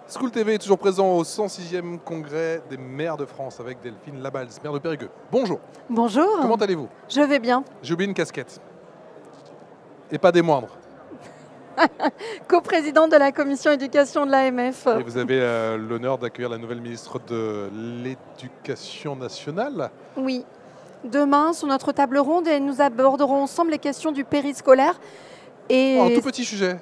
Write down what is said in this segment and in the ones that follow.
School TV est toujours présent au 106e congrès des maires de France avec Delphine Labalze, maire de Périgueux. Bonjour. Bonjour. Comment allez-vous? Je vais bien. J'ai oublié une casquette. Et pas des moindres. Co-présidente de la commission éducation de l'AMF. Et vous avez l'honneur d'accueillir la nouvelle ministre de l'Éducation nationale. Oui. Demain, sur notre table ronde, et nous aborderons ensemble les questions du périscolaire. Et Un tout petit sujet.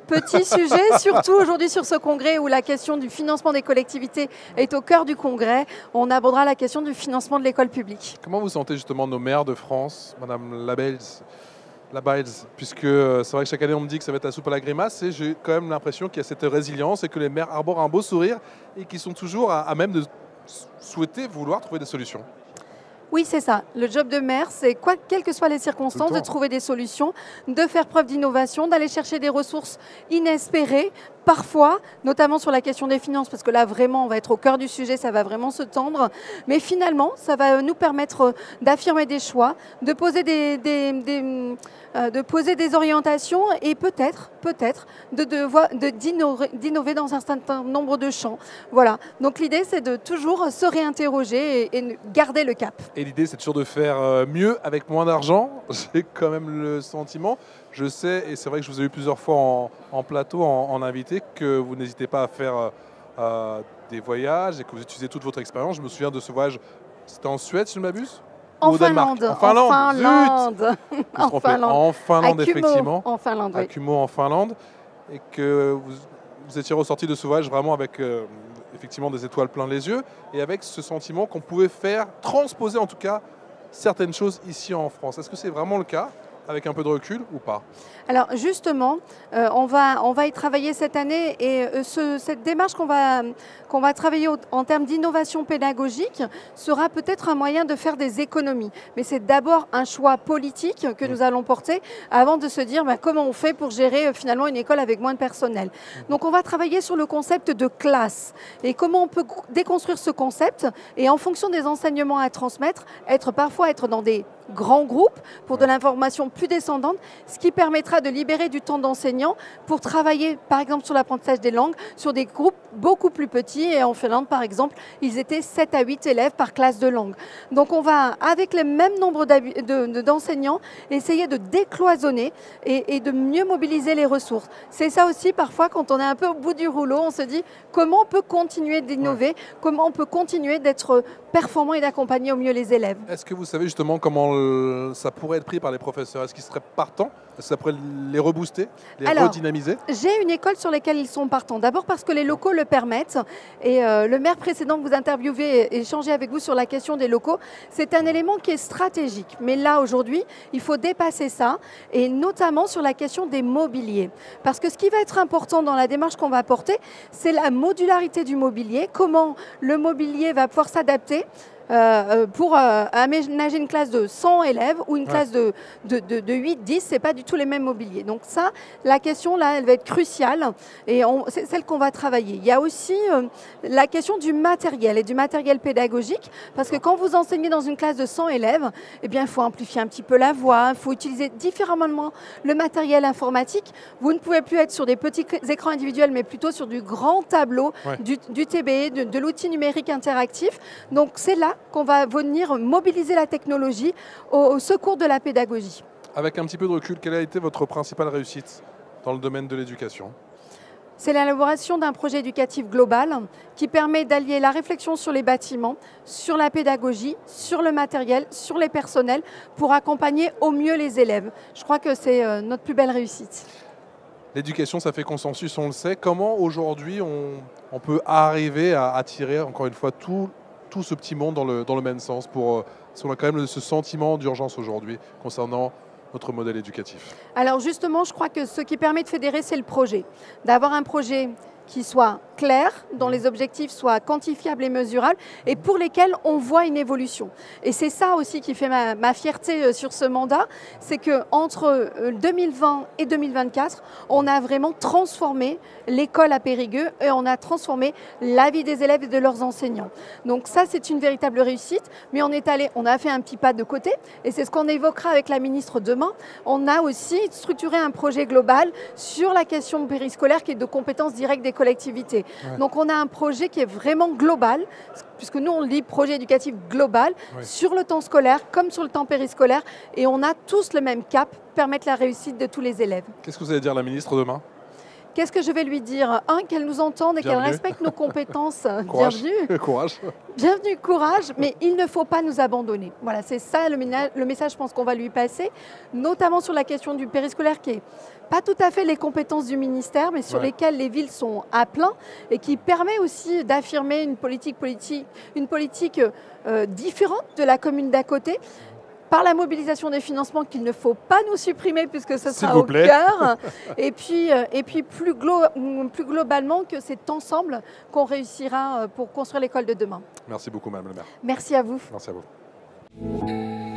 petit sujet, surtout aujourd'hui sur ce congrès où la question du financement des collectivités est au cœur du congrès. On abordera la question du financement de l'école publique. Comment vous sentez justement nos maires de France, Madame Labalze, puisque c'est vrai que chaque année on me dit que ça va être la soupe à la grimace et j'ai quand même l'impression qu'il y a cette résilience et que les maires arborent un beau sourire et qui sont toujours à même de souhaiter, vouloir trouver des solutions. Oui, c'est ça. Le job de maire, c'est quelles que soient les circonstances, de trouver des solutions, de faire preuve d'innovation, d'aller chercher des ressources inespérées, parfois, notamment sur la question des finances, parce que là, vraiment, on va être au cœur du sujet, ça va vraiment se tendre. Mais finalement, ça va nous permettre d'affirmer des choix, de poser des orientations et peut-être d'innover dans un certain nombre de champs. Voilà. Donc l'idée, c'est de toujours se réinterroger et garder le cap. Et l'idée, c'est toujours de faire mieux avec moins d'argent. J'ai quand même le sentiment. Je sais, et c'est vrai que je vous ai eu plusieurs fois en plateau, en invité, que vous n'hésitez pas à faire des voyages et que vous utilisez toute votre expérience. Je me souviens de ce voyage, c'était en Suède, si je ne m'abuse? En Finlande. En Finlande. En Finlande. En Finlande, effectivement. En Finlande, oui. À Kumo, en Finlande. Et que vous étiez ressorti de ce voyage vraiment avec effectivement des étoiles plein les yeux et avec ce sentiment qu'on pouvait transposer en tout cas certaines choses ici en France. Est-ce que c'est vraiment le cas, avec un peu de recul ou pas? Alors justement, on va y travailler cette année et cette démarche qu'on va travailler en termes d'innovation pédagogique sera peut-être un moyen de faire des économies. Mais c'est d'abord un choix politique que nous allons porter avant de se dire comment on fait pour gérer finalement une école avec moins de personnel. Donc on va travailler sur le concept de classe et comment on peut déconstruire ce concept et en fonction des enseignements à transmettre, parfois être dans des grands groupes pour de l'information plus descendante, ce qui permettra de libérer du temps d'enseignants pour travailler par exemple sur l'apprentissage des langues, sur des groupes beaucoup plus petits. Et en Finlande par exemple, ils étaient 7 à 8 élèves par classe de langue. Donc on va, avec le même nombre d'enseignants, essayer de décloisonner et de mieux mobiliser les ressources. C'est ça aussi parfois quand on est un peu au bout du rouleau, on se dit comment on peut continuer d'innover, comment on peut continuer d'être performant et d'accompagner au mieux les élèves. Est-ce que vous savez justement comment ça pourrait être pris par les professeurs? Est-ce qu'ils seraient partants? Est-ce que ça pourrait les rebooster, redynamiser? J'ai une école sur laquelle ils sont partants. D'abord parce que les locaux le permettent. Et le maire précédent que vous interviewez et échangez avec vous sur la question des locaux, c'est un élément qui est stratégique. Mais là, aujourd'hui, il faut dépasser ça, et notamment sur la question des mobiliers. Parce que ce qui va être important dans la démarche qu'on va apporter, c'est la modularité du mobilier, comment le mobilier va pouvoir s'adapter pour aménager une classe de 100 élèves ou une classe de 8-10, ce n'est pas du tout les mêmes mobiliers. Donc ça, la question là, elle va être cruciale et c'est celle qu'on va travailler. Il y a aussi la question du matériel et du matériel pédagogique, parce que quand vous enseignez dans une classe de 100 élèves, eh bien, il faut amplifier un petit peu la voix, il faut utiliser différemment le matériel informatique. Vous ne pouvez plus être sur des petits écrans individuels, mais plutôt sur du grand tableau, du TBE, de l'outil numérique interactif. Donc c'est là qu'on va venir mobiliser la technologie au secours de la pédagogie. Avec un petit peu de recul, quelle a été votre principale réussite dans le domaine de l'éducation? C'est l'élaboration d'un projet éducatif global qui permet d'allier la réflexion sur les bâtiments, sur la pédagogie, sur le matériel, sur les personnels pour accompagner au mieux les élèves. Je crois que c'est notre plus belle réussite. L'éducation, ça fait consensus, on le sait. Comment aujourd'hui on peut arriver à attirer encore une fois tout ce petit monde dans le même sens parce qu'on a quand même ce sentiment d'urgence aujourd'hui concernant notre modèle éducatif? Alors justement, je crois que ce qui permet de fédérer, c'est le projet. D'avoir un projet qui soit clair, dont les objectifs soient quantifiables et mesurables, et pour lesquels on voit une évolution. Et c'est ça aussi qui fait ma fierté sur ce mandat, c'est qu'entre 2020 et 2024, on a vraiment transformé l'école à Périgueux et on a transformé la vie des élèves et de leurs enseignants. Donc ça, c'est une véritable réussite, mais on a fait un petit pas de côté, et c'est ce qu'on évoquera avec la ministre demain. On a aussi structuré un projet global sur la question périscolaire qui est de compétences directes des collectivité. Ouais. Donc on a un projet qui est vraiment global, puisque nous on dit projet éducatif global, Oui. sur le temps scolaire comme sur le temps périscolaire, et on a tous le même cap, permettre la réussite de tous les élèves. Qu'est-ce que vous allez dire à la ministre demain? Qu'est-ce que je vais lui dire? Un, qu'elle nous entende et qu'elle Bienvenue. respecte nos compétences. Courage. Bienvenue. Courage. Bienvenue, courage, mais il ne faut pas nous abandonner. Voilà, c'est ça le message, je pense qu'on va lui passer, notamment sur la question du périscolaire qui est pas tout à fait les compétences du ministère, mais sur Ouais. lesquelles les villes sont à plein et qui permet aussi d'affirmer une politique différente de la commune d'à côté, par la mobilisation des financements qu'il ne faut pas nous supprimer puisque ce S'il sera vous au plaît. cœur. Et puis plus globalement que c'est ensemble qu'on réussira pour construire l'école de demain. Merci beaucoup, Madame le maire. Merci à vous. Merci à vous.